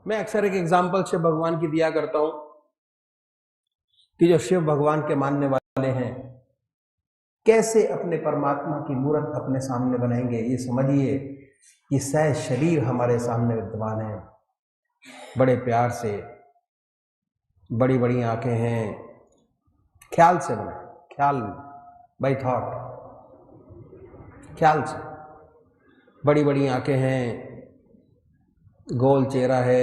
मैं अक्सर एक एग्जाम्पल शिव भगवान की दिया करता हूं कि जो शिव भगवान के मानने वाले हैं कैसे अपने परमात्मा की मूर्त अपने सामने बनाएंगे। ये समझिए कि सह शरीर हमारे सामने विद्यमान है, बड़े प्यार से, बड़ी बड़ी आंखें हैं, ख्याल से बनाए, ख्याल बाय थॉट, ख्याल से, बड़ी बड़ी आंखें हैं, गोल चेहरा है,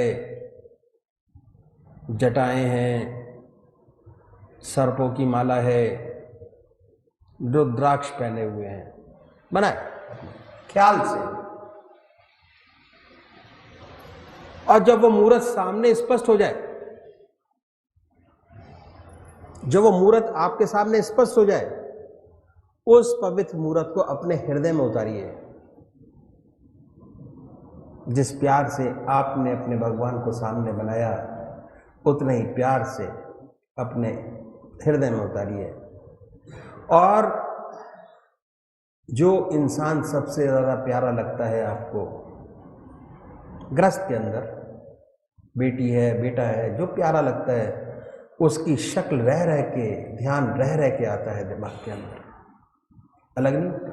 जटाएं हैं, सर्पों की माला है, रुद्राक्ष पहने हुए हैं, बनाए ख्याल से। और जब वो मूर्त सामने स्पष्ट हो जाए, जब वो मूर्त आपके सामने स्पष्ट हो जाए, उस पवित्र मूर्त को अपने हृदय में उतारिए। जिस प्यार से आपने अपने भगवान को सामने बनाया, उतने ही प्यार से अपने हृदय में उतारिए। और जो इंसान सबसे ज्यादा प्यारा लगता है आपको गृहस्थ के अंदर, बेटी है, बेटा है, जो प्यारा लगता है, उसकी शक्ल रह रह के, ध्यान रह रह के आता है दिमाग के अंदर, अलग नहीं होता।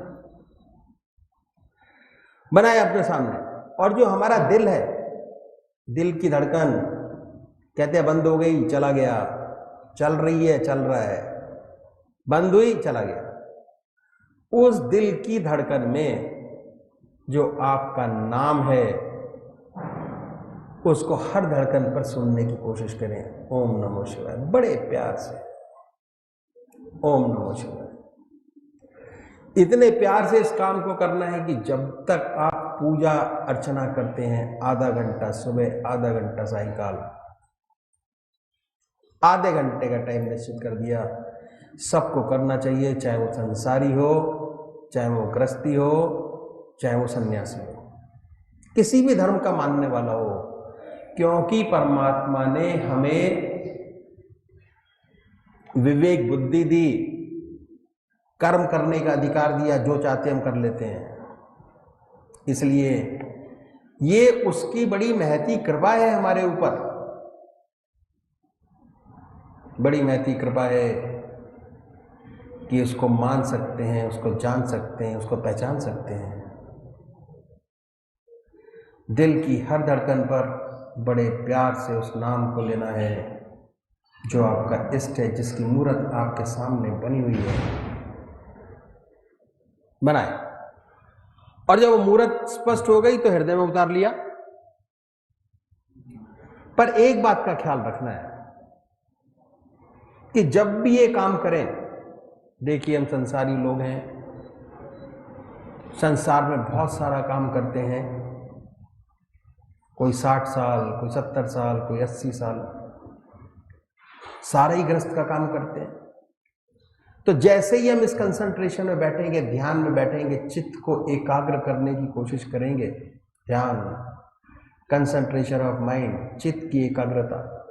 बनाए अपने सामने। और जो हमारा दिल है, दिल की धड़कन, कहते हैं बंद हो गई, चला गया, चल रही है, चल रहा है, बंद हुई, चला गया। उस दिल की धड़कन में जो आपका नाम है, उसको हर धड़कन पर सुनने की कोशिश करें। ओम नमो शिवाय, बड़े प्यार से ओम नमो शिवाय। इतने प्यार से इस काम को करना है कि जब तक आप पूजा अर्चना करते हैं, आधा घंटा सुबह, आधा घंटा सायंकाल, आधे घंटे का टाइम निश्चित कर दिया। सबको करना चाहिए, चाहे वो संसारी हो, चाहे वो गृहस्थी हो, चाहे वो सन्यासी हो, किसी भी धर्म का मानने वाला हो, क्योंकि परमात्मा ने हमें विवेक बुद्धि दी, कर्म करने का अधिकार दिया, जो चाहते हम कर लेते हैं। इसलिए ये उसकी बड़ी महती कृपा है हमारे ऊपर, बड़ी महती कृपा है कि उसको मान सकते हैं, उसको जान सकते हैं, उसको पहचान सकते हैं। दिल की हर धड़कन पर बड़े प्यार से उस नाम को लेना है जो आपका इष्ट है, जिसकी मूर्त आपके सामने बनी हुई है। बनाए। और जब वो मूर्त स्पष्ट हो गई तो हृदय में उतार लिया। पर एक बात का ख्याल रखना है कि जब भी ये काम करें, देखिए हम संसारी लोग हैं, संसार में बहुत सारा काम करते हैं, कोई 60 साल, कोई 70 साल, कोई 80 साल, सारे ही गृहस्थ का काम करते हैं। तो जैसे ही हम इस कंसंट्रेशन में बैठेंगे, ध्यान में बैठेंगे, चित्त को एकाग्र करने की कोशिश करेंगे, ध्यान, कंसंट्रेशन ऑफ माइंड, चित्त की एकाग्रता,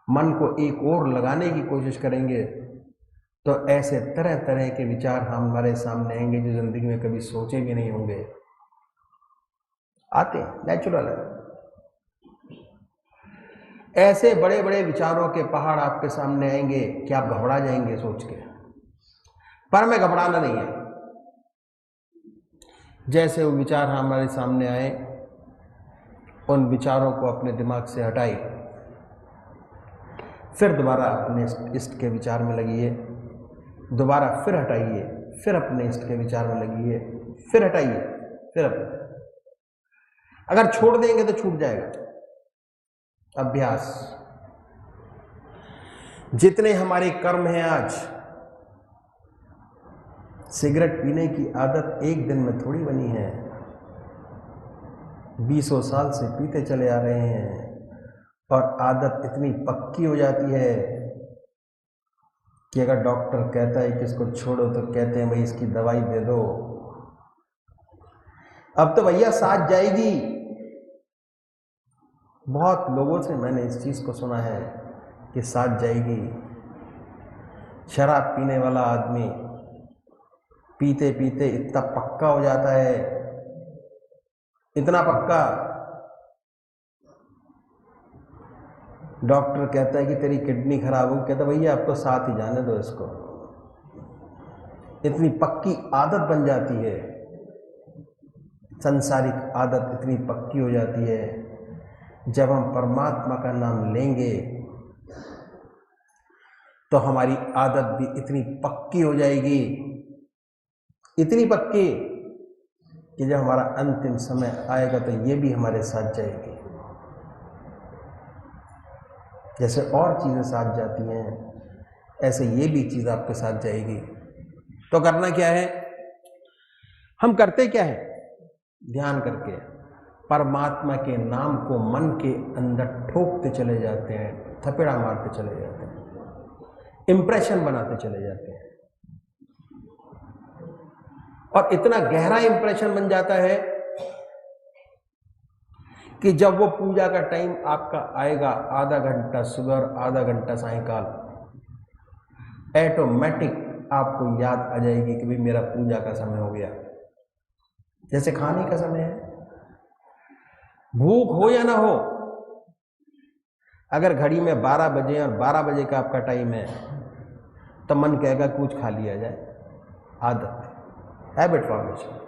मन को एक ओर लगाने की कोशिश करेंगे, तो ऐसे तरह तरह के विचार हमारे सामने आएंगे जो जिंदगी में कभी सोचे भी नहीं होंगे। आते, नेचुरल है। ऐसे बड़े बड़े विचारों के पहाड़ आपके सामने आएंगे कि आप घबरा जाएंगे सोच के। पर हमें घबराना नहीं है। जैसे वो विचार हमारे सामने आए, उन विचारों को अपने दिमाग से हटाइए, फिर दोबारा अपने इष्ट के विचार में लगिए, दोबारा फिर हटाइए, फिर अपने इष्ट के विचार में लगिए, फिर हटाइए, फिर अपने। अगर छोड़ देंगे तो छूट जाएगा। अभ्यास। जितने हमारे कर्म हैं आज, सिगरेट पीने की आदत एक दिन में थोड़ी बनी है, 20 साल से पीते चले आ रहे हैं, और आदत इतनी पक्की हो जाती है कि अगर डॉक्टर कहता है कि इसको छोड़ो तो कहते हैं भाई इसकी दवाई दे दो। अब तो भैया साथ जाएगी। बहुत लोगों से मैंने इस चीज को सुना है कि साथ जाएगी। शराब पीने वाला आदमी पीते पीते इतना पक्का हो जाता है, इतना पक्का डॉक्टर कहता है कि तेरी किडनी खराब हो, कहता भैया अब तो साथ ही जाने दो इसको। इतनी पक्की आदत बन जाती है, संसारिक आदत इतनी पक्की हो जाती है। जब हम परमात्मा का नाम लेंगे तो हमारी आदत भी इतनी पक्की हो जाएगी, इतनी पक्की कि जब हमारा अंतिम समय आएगा तो ये भी हमारे साथ जाएगी। जैसे और चीज़ें साथ जाती हैं ऐसे ये भी चीज़ आपके साथ जाएगी। तो करना क्या है, हम करते क्या है, ध्यान करके परमात्मा के नाम को मन के अंदर ठोकते चले जाते हैं, थपेड़ा मारते चले जाते हैं, इंप्रेशन बनाते चले जाते हैं। और इतना गहरा इंप्रेशन बन जाता है कि जब वो पूजा का टाइम आपका आएगा, आधा घंटा सुबह और आधा घंटा सायंकाल, ऑटोमेटिक आपको याद आ जाएगी कि भाई मेरा पूजा का समय हो गया। जैसे खाने का समय है, भूख हो या ना हो, अगर घड़ी में 12 बजे और 12 बजे का आपका टाइम है तो मन कहेगा कुछ खा लिया जाए। आदत, हैबिट फॉर्मेशन।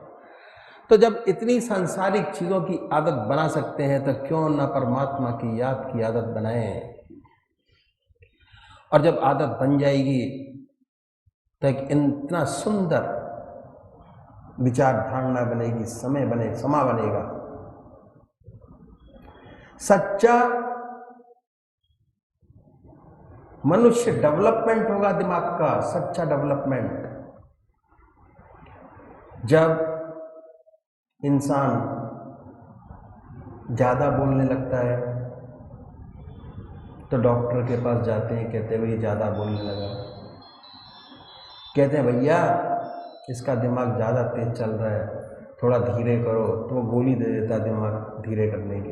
तो जब इतनी सांसारिक चीजों की आदत बना सकते हैं तो क्यों ना परमात्मा की याद की आदत बनाएं। और जब आदत बन जाएगी तो एक इतना सुंदर विचार धारणा बनेगी, समा बनेगा। सच्चा मनुष्य डेवलपमेंट होगा दिमाग का, सच्चा डेवलपमेंट। जब इंसान ज्यादा बोलने लगता है तो डॉक्टर के पास जाते हैं, कहते हैं भाई ज्यादा बोलने लगा, कहते हैं भैया इसका दिमाग ज्यादा तेज चल रहा है, थोड़ा धीरे करो, तो वो गोली दे देता है दिमाग धीरे करने की।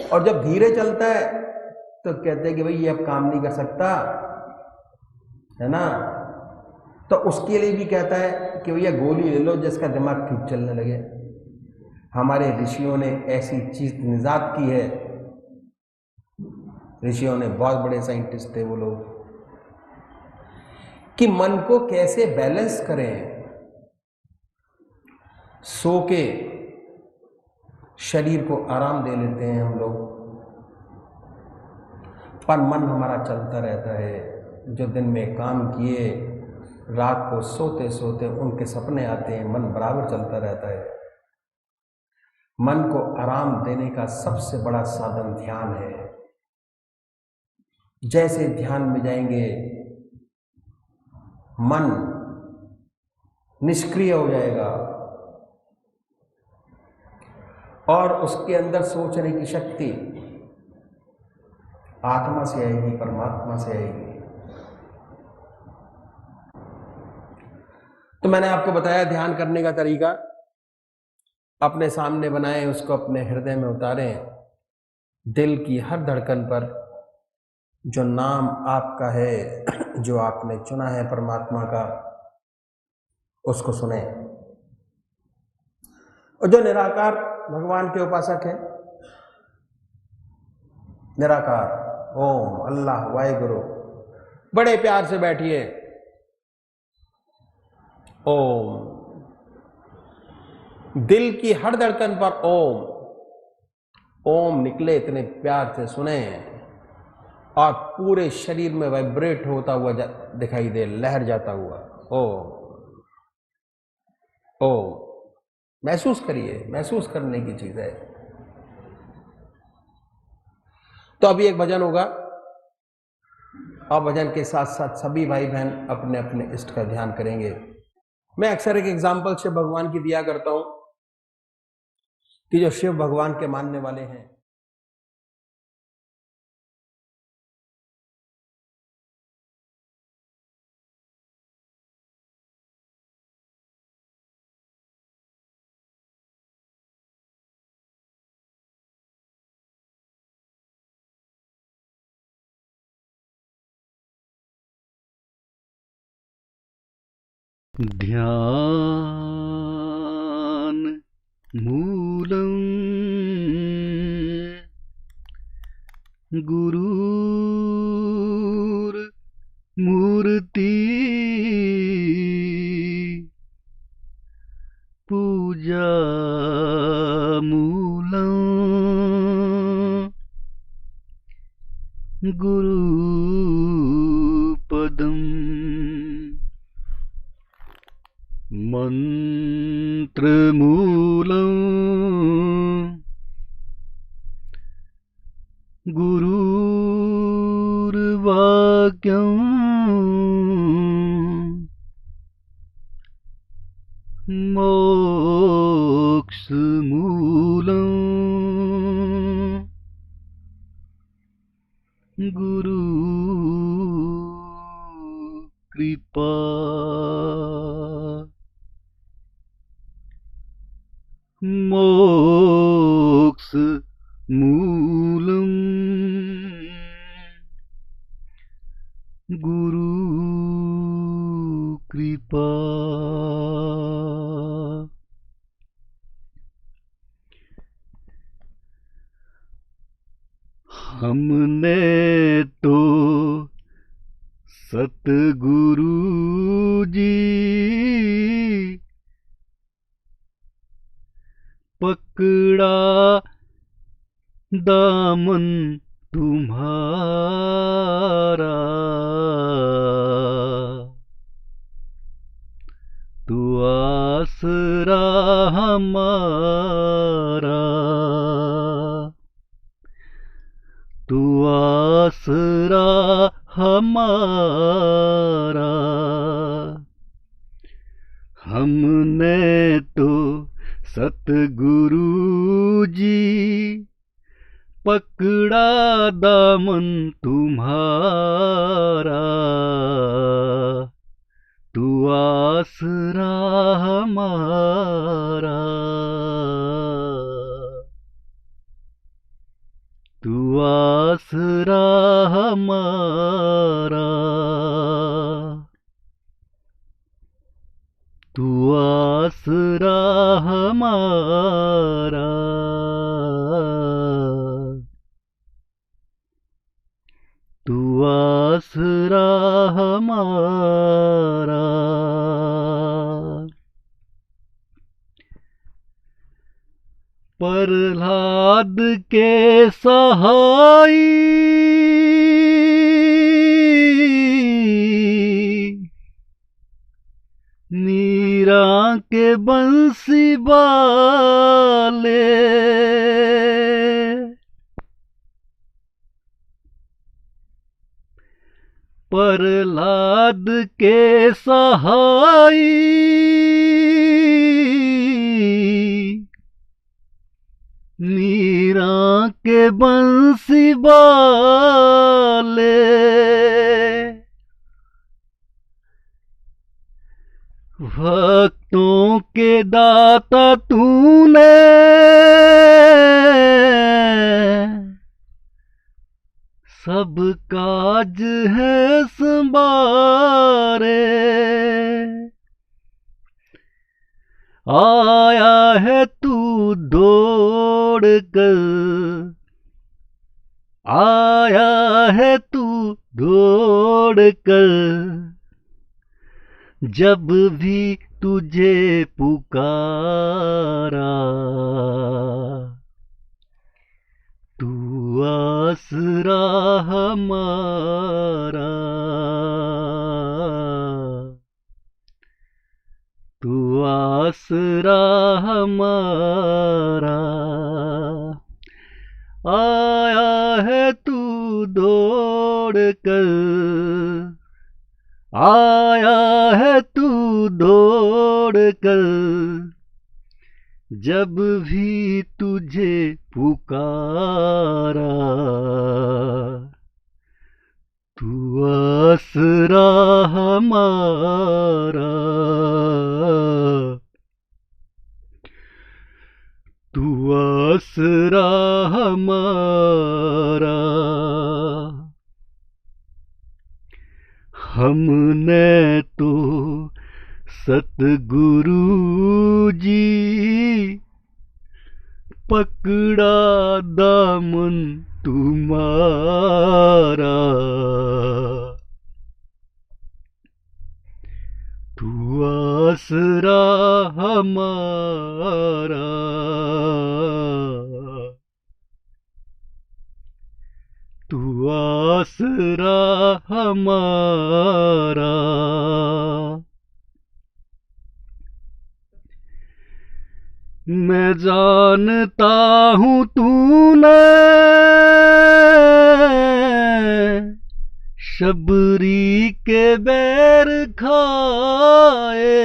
और जब धीरे चलता है तो कहते हैं कि भाई ये अब काम नहीं कर सकता, है ना, तो उसके लिए भी कहता है कि भैया गोली ले लो जिसका दिमाग ठीक चलने लगे। हमारे ऋषियों ने ऐसी चीज निजात की है, ऋषियों ने, बहुत बड़े साइंटिस्ट थे वो लोग, कि मन को कैसे बैलेंस करें। सो के शरीर को आराम दे लेते हैं हम लोग, पर मन हमारा चलता रहता है। जो दिन में काम किए, रात को सोते सोते उनके सपने आते हैं, मन बराबर चलता रहता है। मन को आराम देने का सबसे बड़ा साधन ध्यान है। जैसे ध्यान में जाएंगे मन निष्क्रिय हो जाएगा और उसके अंदर सोचने की शक्ति आत्मा से आएगी, परमात्मा से आएगी। तो मैंने आपको बताया ध्यान करने का तरीका, अपने सामने बनाएं, उसको अपने हृदय में उतारें, दिल की हर धड़कन पर जो नाम आपका है, जो आपने चुना है परमात्मा का, उसको सुने। और जो निराकार भगवान के उपासक हैं, निराकार ओम, अल्लाह, वाहिगुरु, बड़े प्यार से बैठिए, ओम, दिल की हर धड़कन पर ओम, ओम निकले, इतने प्यार से सुने और पूरे शरीर में वाइब्रेट होता हुआ दिखाई दे, लहर जाता हुआ ओम, ओम। महसूस करिए, महसूस करने की चीज है। तो अभी एक भजन होगा और भजन के साथ साथ सभी भाई बहन अपने अपने इष्ट का ध्यान करेंगे। मैं अक्सर एक एग्जाम्पल शिव भगवान की दिया करता हूं कि जो शिव भगवान के मानने वाले हैं, ध्यान मूलम् गुरुर् मूर्ति पूजा मूलम् गुरुपदम् मंत्रमूलम् गुरुर्वाक्यम् मोक्षमूलम् गुरु कृपा मोक्षमूलम् गुरु कृपा। हमने तो सतगुरु जी पकड़ा दामन तुम्हारा, तू आसरा हमारा, तू आसरा हमारा। हमने तो सतगुरु जी पकड़ा दामन तुम्हारा, तू आसरा हमारा, तू आसरा हमारा, तू आसरा हमारा, तू आसरा हमारा। प्रहलाद के सहाई मीरा के बंसी वाले, प्रहलाद के सहाई मीरा के बंसी वाले, भक्तों के दाता तूने सब काज है संवारे। आया है तू दौड़ कर, आया है तू दौड़ कर, जब भी तुझे पुकारा, तू आसरा हमारा, तू आसरा हमारा। आया है तू दौड़ कर, आया है तू दौड़ कर, जब भी तुझे पुकारा, तू आसरा हमारा, तू आसरा हमारा। हमने तो सतगुरु जी पकड़ा दामन तुम्हारा, तू आसरा हमारा, तू आसरा हमारा। मैं जानता हूँ तूने शबरी के बैर खाए,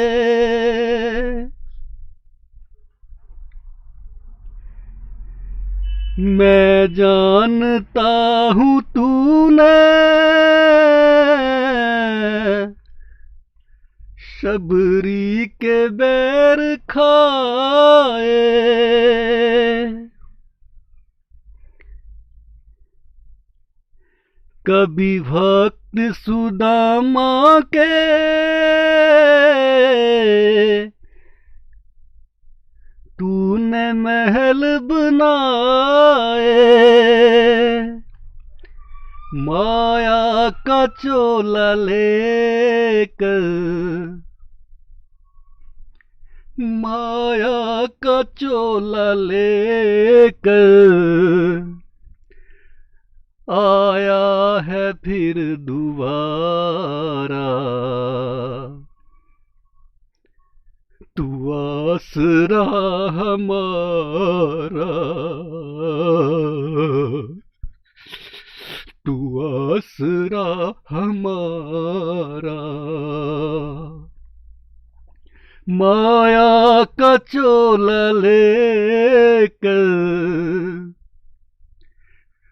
मैं जानता हूँ तूने शबरी के बैर खाए। कभी भक्त सुदामा के तूने महल बनाए, माया का चोला लेकर, माया का चोला लेकर आया है फिर दोबारा। तू आसरा हमारा, तू आसरा हमारा। माया का चोला लेकर,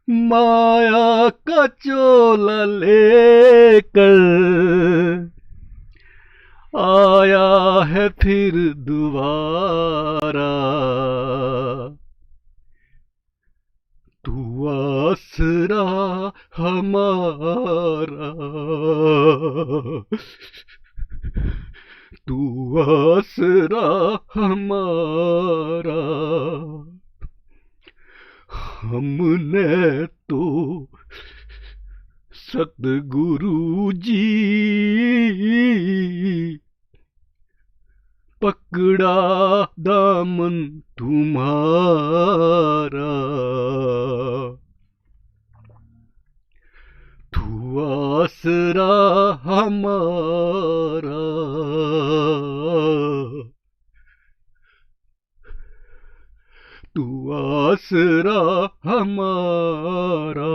माया का चोला लेकर आया है फिर दोबारा। तू आसरा हमारा, तू आसरा हमारा। हमने तो सतगुरु जी पकड़ा दामन तुम्हारा। तू आसरा हमारा, तू आसरा हमारा।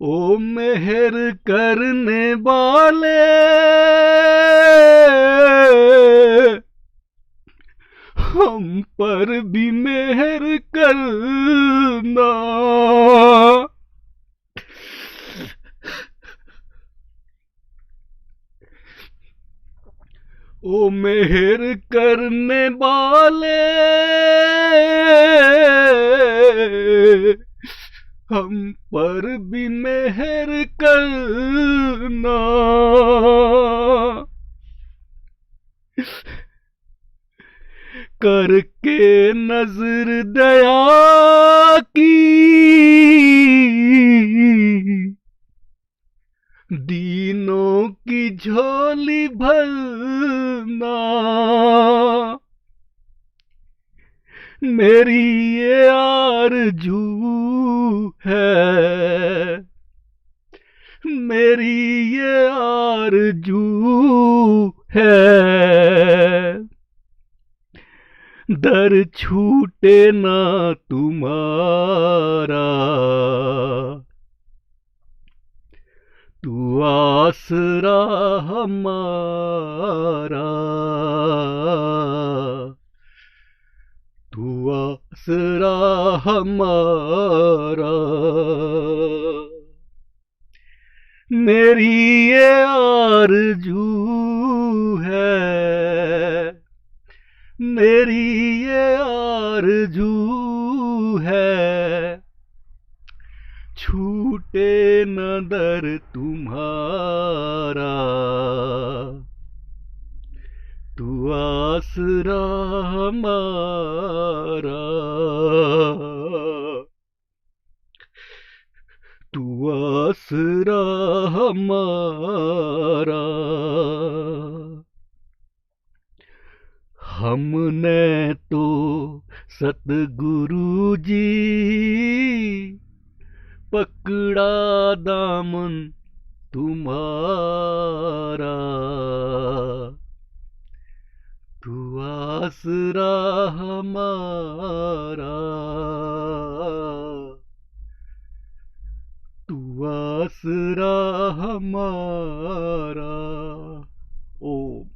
ओ मेहर करने वाले हम पर भी मेहर करना। ओ मेहर करने वाले हम पर भी मेहर करना। करके नजर दया की दीनों की झोली भरना। मेरी ये आरज़ू है, मेरी ये आरज़ू है, दर छूटे ना तुम्हारा। तू आसरा हमारा, तू आसरा हमारा। मेरी ये आरज़ू है, मेरी ये आरज़ू है, छूटे न दर तुम्हारा। तू आसरा हमारा, तू आसरा हमारा। हमने तो सतगुरु जी पकड़ा दामन तुम्हारा, तू आसरा हमारा, तू आसरा हमारा। ओम।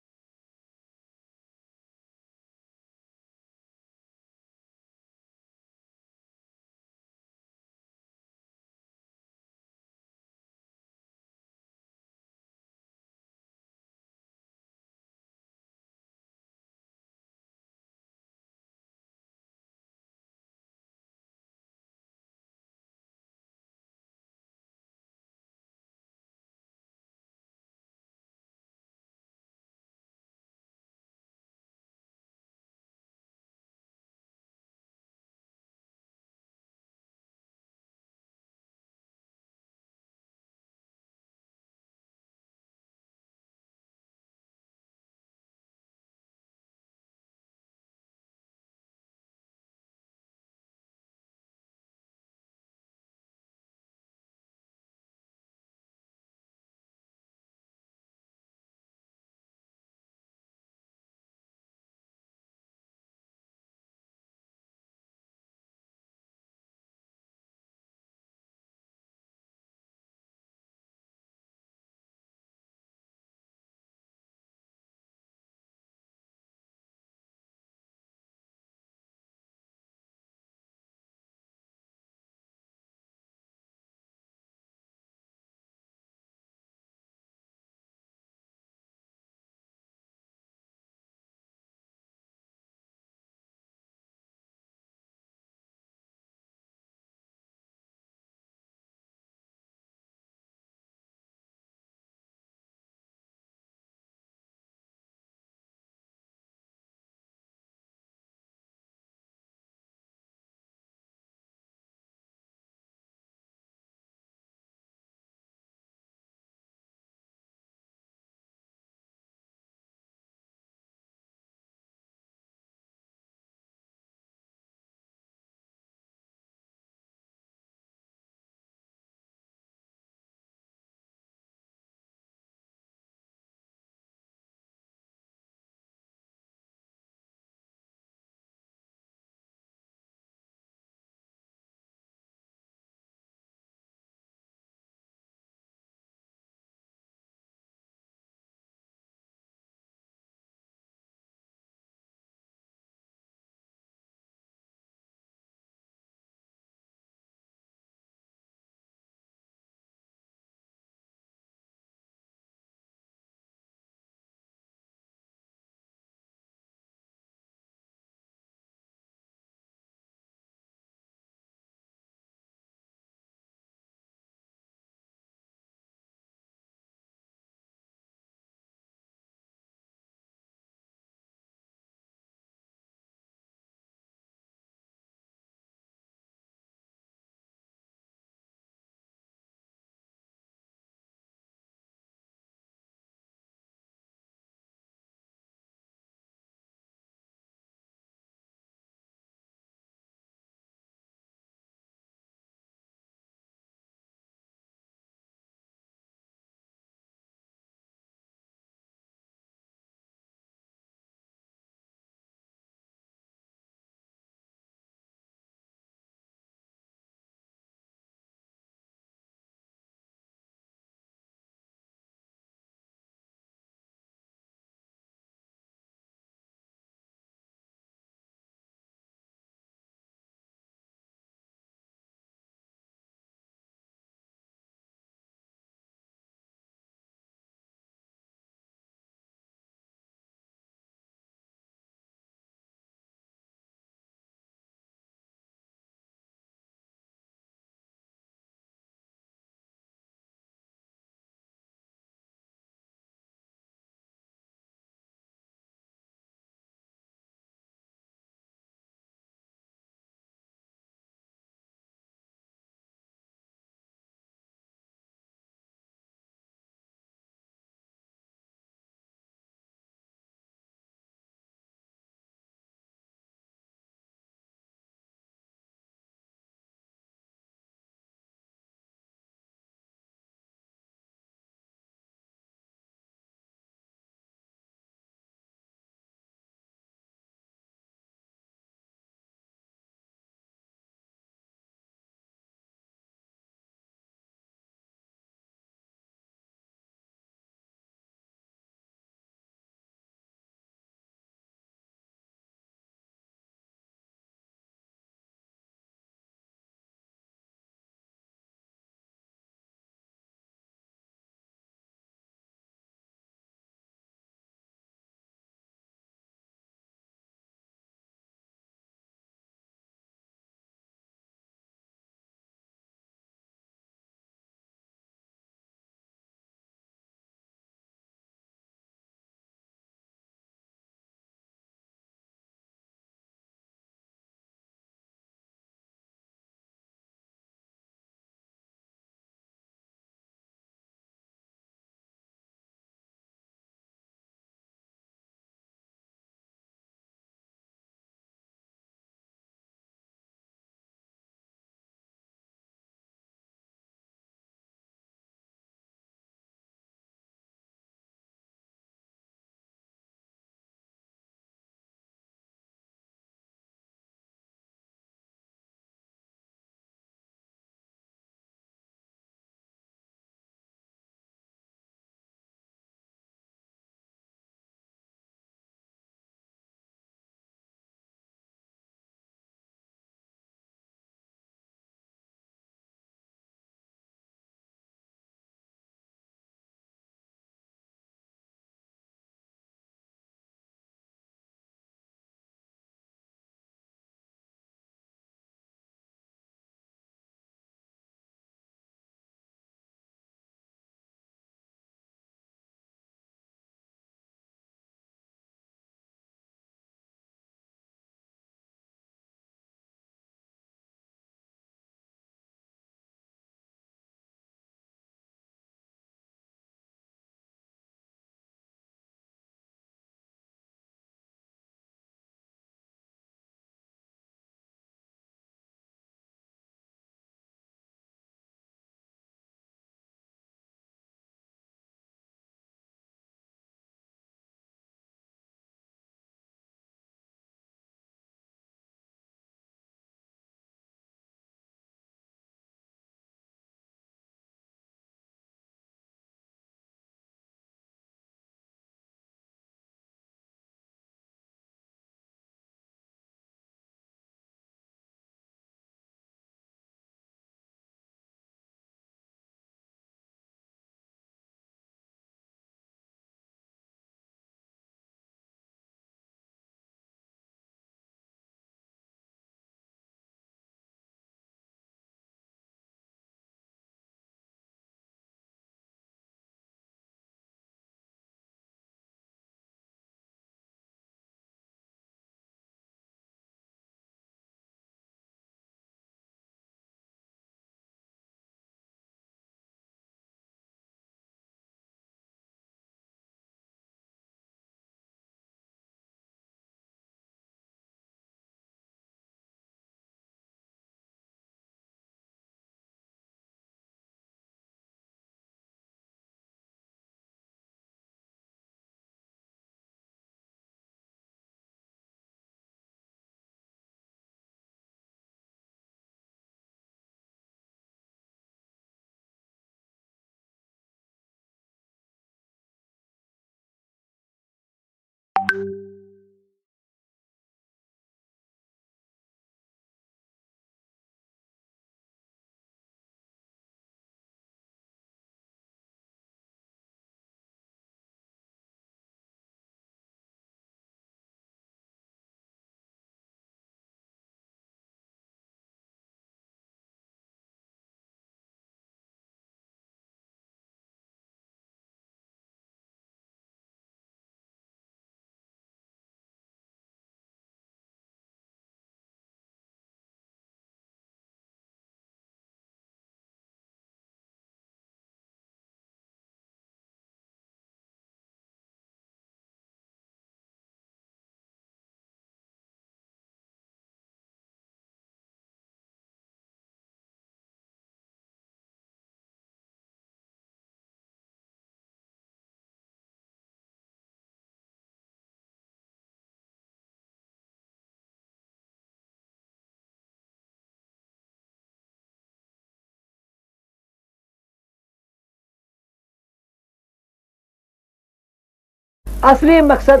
असली मकसद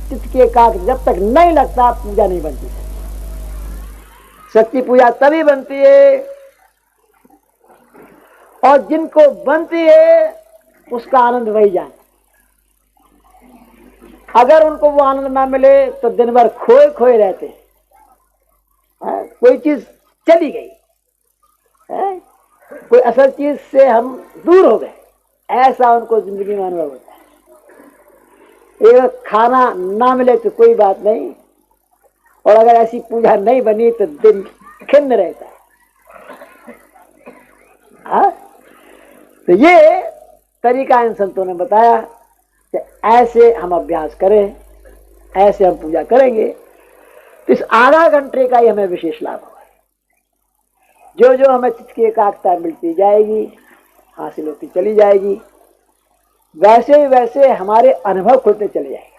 चित्त की एकाग्र जब तक नहीं लगता पूजा नहीं बनती। सच्ची पूजा तभी बनती है और जिनको बनती है उसका आनंद वही जाने। अगर उनको वो आनंद ना मिले तो दिन भर खोए खोए रहते हैं। कोई चीज चली गई है, कोई असल चीज से हम दूर हो गए, ऐसा उनको जिंदगी में अनुभव होता है। एक खाना ना मिले तो कोई बात नहीं, और अगर ऐसी पूजा नहीं बनी तो दिन खिन्न रहता है। तो ये तरीका इन संतों ने बताया कि ऐसे हम अभ्यास करें, ऐसे हम पूजा करेंगे तो इस आधा घंटे का ही हमें विशेष लाभ होगा। जो जो हमें चित्त की एकाग्रता मिलती जाएगी, हासिल होती चली जाएगी, वैसे ही वैसे हमारे अनुभव खुलते चले जाएंगे।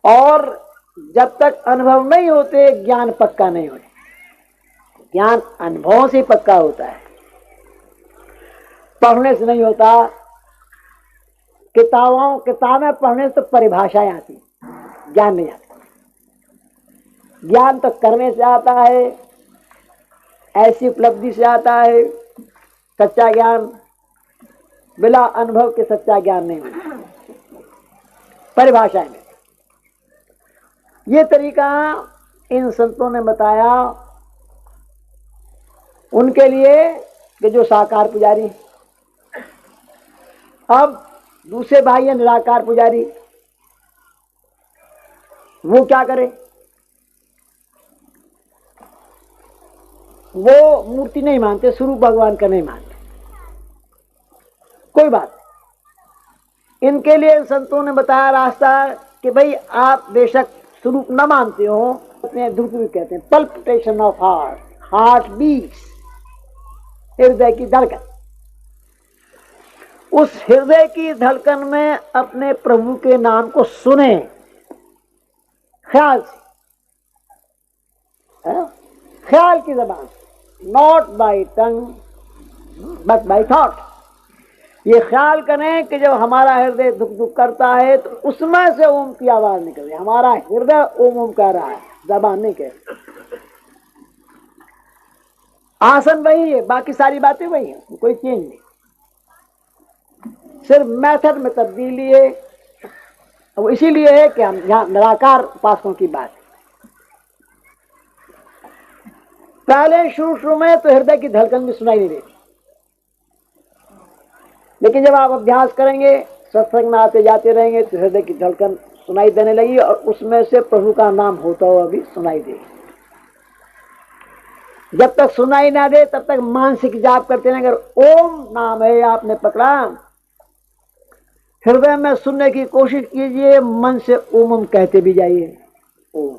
और जब तक अनुभव नहीं होते ज्ञान पक्का नहीं होता। ज्ञान अनुभवों से पक्का होता है, पढ़ने से नहीं होता। किताबें पढ़ने से तो परिभाषाएं आती, ज्ञान नहीं आता। ज्ञान तो करने से आता है, ऐसी उपलब्धि से आता है। सच्चा ज्ञान बिना अनुभव के सच्चा ज्ञान नहीं होता। परिभाषाएं में ये तरीका इन संतों ने बताया उनके लिए कि जो साकार पुजारी। अब दूसरे भाई है निराकार पुजारी, वो क्या करे? वो मूर्ति नहीं मानते, स्वरूप भगवान का नहीं मानते। कोई बात नहीं। इनके लिए इन संतों ने बताया रास्ता कि भाई आप बेशक स्वरूप न मानते हो, अपने धुप भी कहते हैं palpitation of heart, heart beats, हृदय की धड़कन। उस हृदय की धड़कन में अपने प्रभु के नाम को सुने ख्याल से, ख्याल की जबान, not by tongue but by thought. ये ख्याल करें कि जब हमारा हृदय दुख दुख करता है तो उसमें से ओम की आवाज निकल रही है। हमारा हृदय ओम ओम कह रहा है, जबान नहीं कह रही। आसन वही है, बाकी सारी बातें वही है, कोई चेंज नहीं। सिर्फ मेथड में तब्दीली है। वो इसीलिए है कि हम यहाँ निराकार उपासकों की बात है। पहले शुरू में तो हृदय की धड़कन भी सुनाई नहीं देती, लेकिन जब आप अभ्यास करेंगे, सत्संग में आते जाते रहेंगे तो हृदय की धड़कन सुनाई देने लगी और उसमें से प्रभु का नाम होता हुआ भी सुनाई देगी। जब तक सुनाई ना दे तब तक मानसिक जाप करते रहें। अगर ओम नाम है आपने पकड़ा, हृदय में सुनने की कोशिश कीजिए, मन से ओम ओम कहते भी जाइए। ओम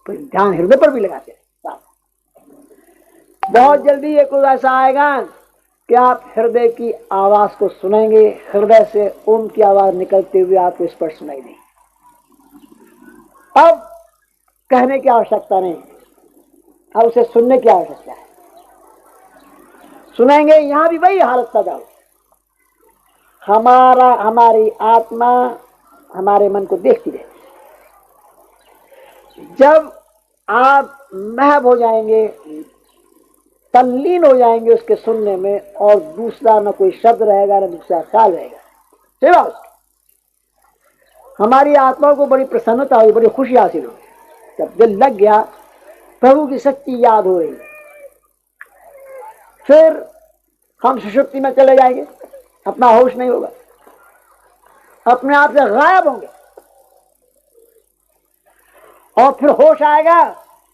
तो ध्यान हृदय पर भी लगाते हैं। बहुत जल्दी एक रोज ऐसा आएगा कि आप हृदय की आवाज को सुनेंगे, हृदय से ओम की आवाज निकलते हुए आपको स्पष्ट सुनाई देगी। अब कहने की आवश्यकता नहीं, अब उसे सुनने की आवश्यकता है। सुनेंगे, यहां भी वही हालत पैदा हो। हमारी आत्मा हमारे मन को देखती रहती। जब आप महव हो जाएंगे, तल्लीन हो जाएंगे उसके सुनने में, और दूसरा न कोई शब्द रहेगा न दूसरा ख्याल रहेगा, सिवा उसके, हमारी आत्मा को बड़ी प्रसन्नता हुई, बड़ी खुशी हासिल हुई। जब दिल लग गया, प्रभु की शक्ति याद हो रही, फिर हम सुषुप्ति में चले जाएंगे, अपना होश नहीं होगा, अपने आप से गायब होंगे। और फिर होश आएगा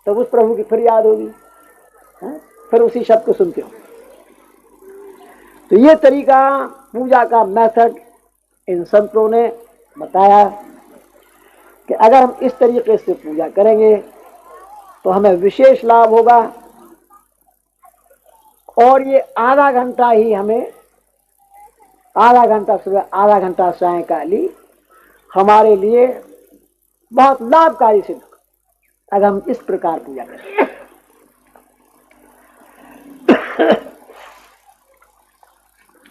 तो उस प्रभु की फिर याद होगी, फिर उसी शब्द को सुनते हो। तो ये तरीका, पूजा का मेथड इन संतों ने बताया कि अगर हम इस तरीके से पूजा करेंगे तो हमें विशेष लाभ होगा। और ये आधा घंटा ही हमें, आधा घंटा सुबह आधा घंटा सायंकाली हमारे लिए बहुत लाभकारी सिद्ध होगा अगर हम इस प्रकार पूजा करें।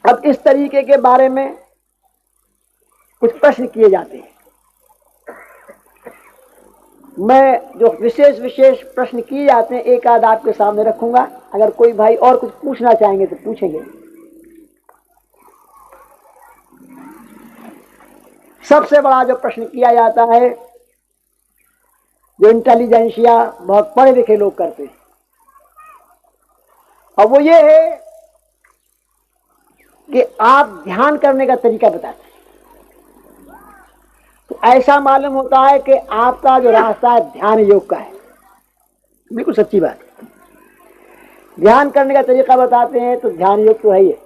अब इस तरीके के बारे में कुछ प्रश्न किए जाते हैं। मैं जो विशेष विशेष प्रश्न किए जाते हैं एक आध आपके सामने रखूंगा। अगर कोई भाई और कुछ पूछना चाहेंगे तो पूछेंगे। सबसे बड़ा जो प्रश्न किया जाता है, जो इंटेलिजेंसिया बहुत पढ़े लिखे लोग करते हैं, और वो ये है कि आप ध्यान करने का तरीका बताते हैं। तो ऐसा मालूम होता है कि आपका जो रास्ता है ध्यान योग का है। बिल्कुल सच्ची बात है। ध्यान करने का तरीका बताते हैं तो ध्यान योग तो है ही है।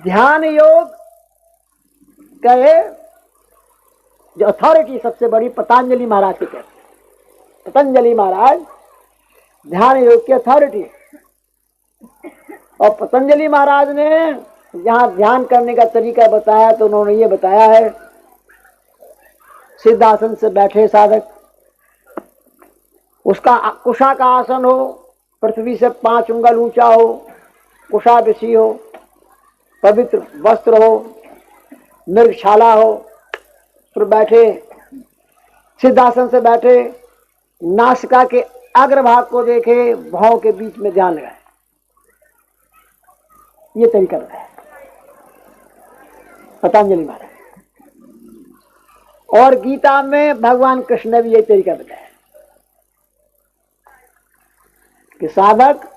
ध्यान योग का जो अथॉरिटी सबसे बड़ी पतंजलि महाराज की कहते हैं। पतंजलि महाराज ध्यान योग की अथॉरिटी है। और पतंजलि महाराज ने जहां ध्यान करने का तरीका बताया तो उन्होंने ये बताया है, सिद्धासन से बैठे साधक, उसका कुशा का आसन हो, पृथ्वी से 5 उंगल ऊंचा हो, कुशा बिछी हो, पवित्र वस्त्र हो, मृगशाला हो, फिर बैठे सिद्धासन से बैठे, नासिका के अग्रभाग को देखे, भाव के बीच में ध्यान लगाए। ये तरीका बताया पतंजलि महाराज। और गीता में भगवान कृष्ण ने भी यही तरीका बताया कि साधक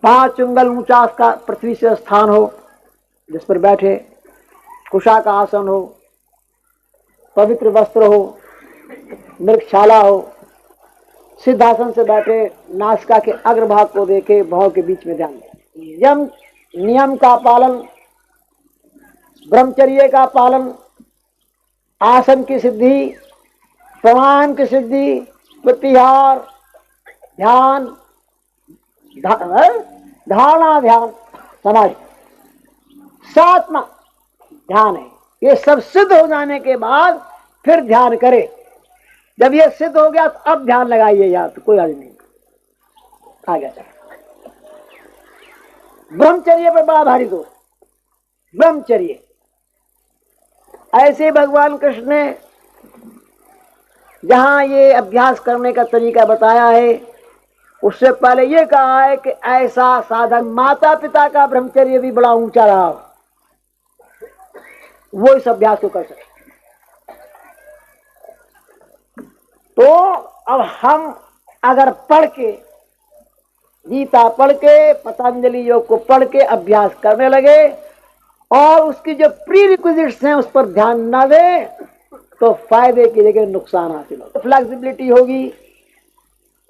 5 उंगल ऊंचा उसका पृथ्वी से स्थान हो जिस पर बैठे, कुशा का आसन हो, पवित्र वस्त्र हो, मृगशाला हो, सिद्धासन से बैठे, नासिका के अग्रभाग को देखे, भाव के बीच में ध्यान दें। नियम का पालन, ब्रह्मचर्य का पालन, आसन की सिद्धि, प्राणायाम की सिद्धि, प्रत्याहार, ध्यान, धारणा, ध्यान, समाधि, 7वां ध्यान है। ये सब सिद्ध हो जाने के बाद फिर ध्यान करें। जब ये सिद्ध हो गया तो अब ध्यान लगाइए यार, तो कोई हर्ज नहीं। आ गया ब्रह्मचर्य पर बड़ा भारी दोष। ब्रह्मचर्य ऐसे भगवान कृष्ण ने जहां ये अभ्यास करने का तरीका बताया है, उससे पहले ये कहा है कि ऐसा साधक, माता पिता का ब्रह्मचर्य भी बड़ा ऊंचा रहा, वो इस अभ्यास को कर सके। तो अब हम अगर पढ़ के, गीता पढ़ के, पतंजलि योग को पढ़ के अभ्यास करने लगे और उसकी जो प्री रिक्विजिट्स हैं उस पर ध्यान न दें तो फायदे की जगह नुकसान हासिल होगा। फ्लेक्सिबिलिटी होगी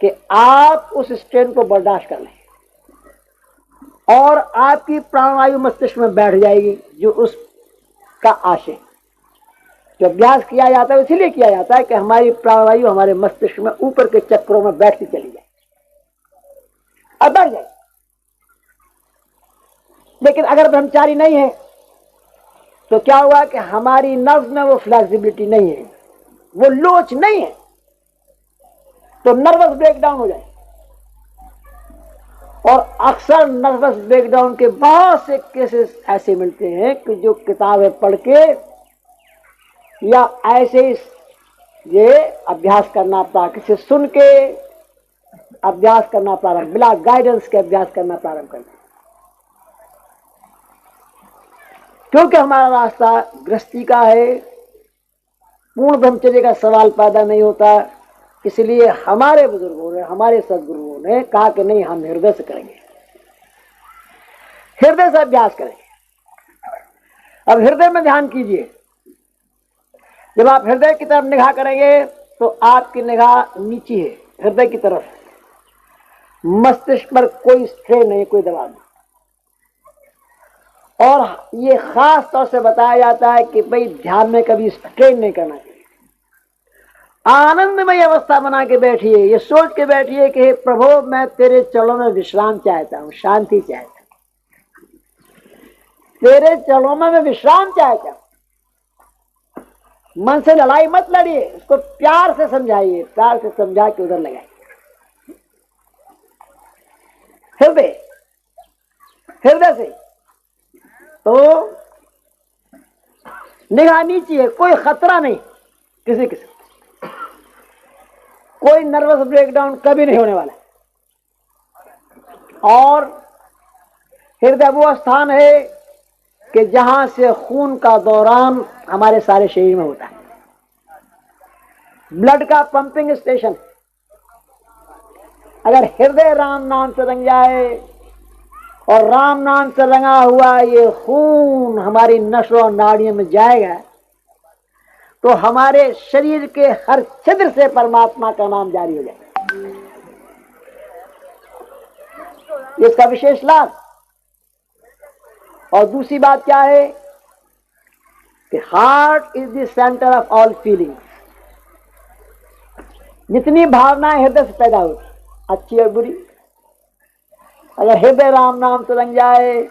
कि आप उस स्ट्रेन को बर्दाश्त कर लें और आपकी प्राणवायु मस्तिष्क में बैठ जाएगी, जो उसका आशय। जो अभ्यास किया जाता है इसीलिए किया जाता है कि हमारी प्राणवायु हमारे मस्तिष्क में ऊपर के चक्रों में बैठती चली जाए और बढ़ जाए। लेकिन अगर ब्रह्मचारी नहीं है तो क्या हुआ कि हमारी नर्व में वो फ्लेक्सिबिलिटी नहीं है, वो लोच नहीं है, तो नर्वस ब्रेकडाउन हो जाए। और अक्सर नर्वस ब्रेकडाउन के बहुत से केसेस ऐसे मिलते हैं कि जो किताबें पढ़ के या ऐसे ये अभ्यास करना प्रारंभ, किसी सुन के अभ्यास करना प्रारंभ, बिना गाइडेंस के अभ्यास करना प्रारंभ करते, क्योंकि हमारा रास्ता गृहस्थी का है, पूर्ण ब्रह्मचर्य का सवाल पैदा नहीं होता। इसलिए हमारे बुजुर्गों ने, हमारे सदगुरुओं ने कहा कि नहीं, हम हृदय से करेंगे, हृदय से अभ्यास करेंगे। अब हृदय में ध्यान कीजिए। जब आप हृदय की तरफ निगाह करेंगे तो आपकी निगाह नीचे है, हृदय की तरफ। मस्तिष्क पर कोई स्ट्रेन नहीं, कोई दबाव नहीं। और ये खास तौर से बताया जाता है कि भाई ध्यान में कभी स्ट्रेन नहीं करना चाहिए। आनंदमय अवस्था बना के बैठिए, ये सोच के बैठिए कि हे प्रभु, मैं तेरे चरणों में विश्राम चाहता हूं, शांति चाहता हूं, तेरे चरणों में मैं विश्राम चाहता हूं। मन से लड़ाई मत लड़िए, उसको प्यार से समझाइए, प्यार से समझा के उधर लगाइए। हृदय हृदय से, तो निगाह नीची है, कोई खतरा नहीं किसी किसी, कोई नर्वस ब्रेकडाउन कभी नहीं होने वाला। और हृदय वो स्थान है कि जहां से खून का दौरान हमारे सारे शरीर में होता है, ब्लड का पंपिंग स्टेशन। अगर हृदय राम नाम से रंग जाए और राम नाम से रंगा हुआ ये खून हमारी नसों और नाड़ियों में जाएगा तो हमारे शरीर के हर छिद्र से परमात्मा का नाम जारी हो जाएगा। इसका विशेष लाभ। और दूसरी बात क्या है कि heart is the centre of all feelings. जितनी भावनाएं हृदय से पैदा होती, अच्छी और बुरी, अगर हृदय राम नाम से रंग जाए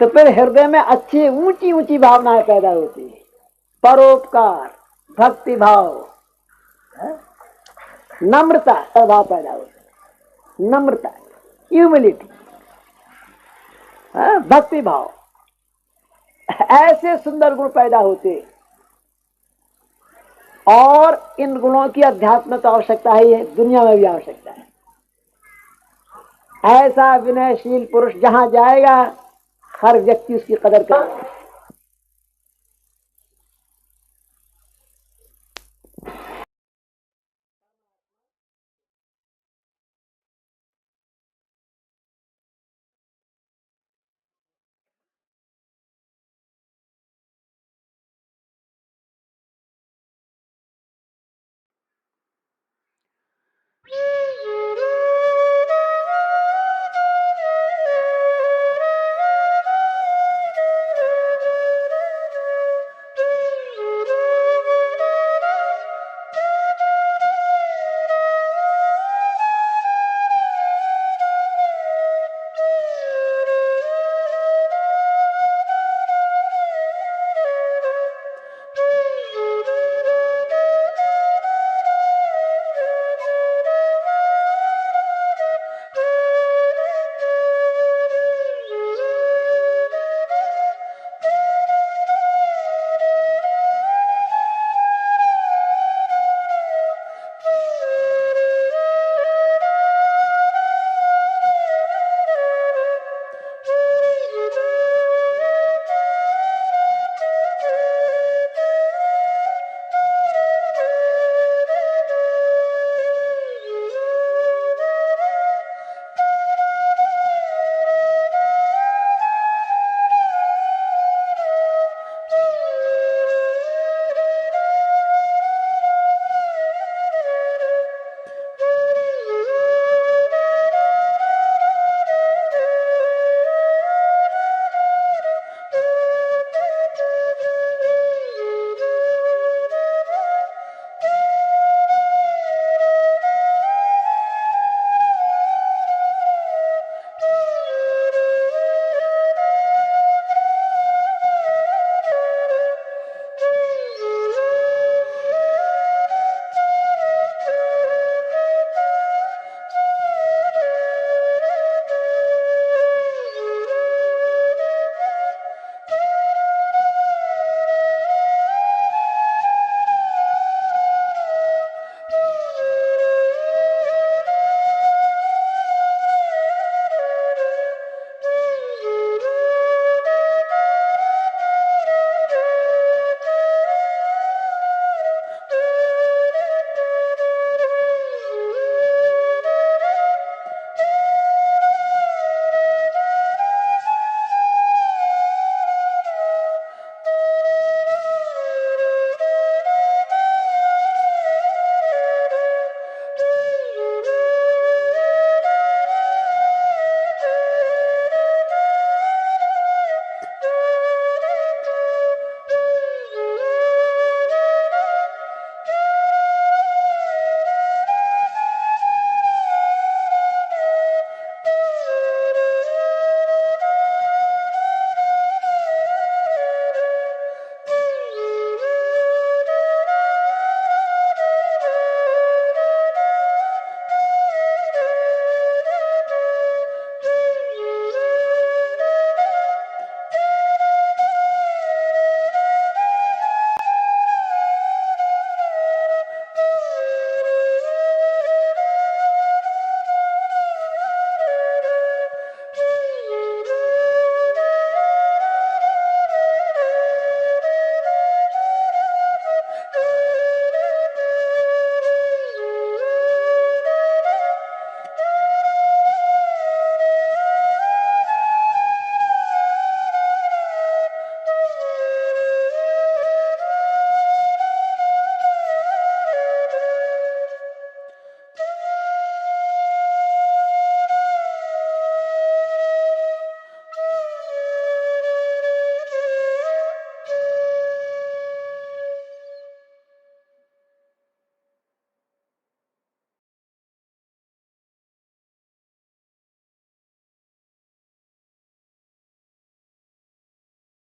तो फिर हृदय में अच्छी ऊंची ऊंची भावनाएं पैदा होती है। परोपकार, भक्ति भाव, नम्रता का भाव पैदा होता है। नम्रता, ह्यूमिलिटी, भक्ति भाव, ऐसे सुंदर गुण पैदा होते। और इन गुणों की अध्यात्म तो आवश्यकता ही है, दुनिया में भी आवश्यकता है। ऐसा विनयशील पुरुष जहां जाएगा हर व्यक्ति उसकी कदर करेगा।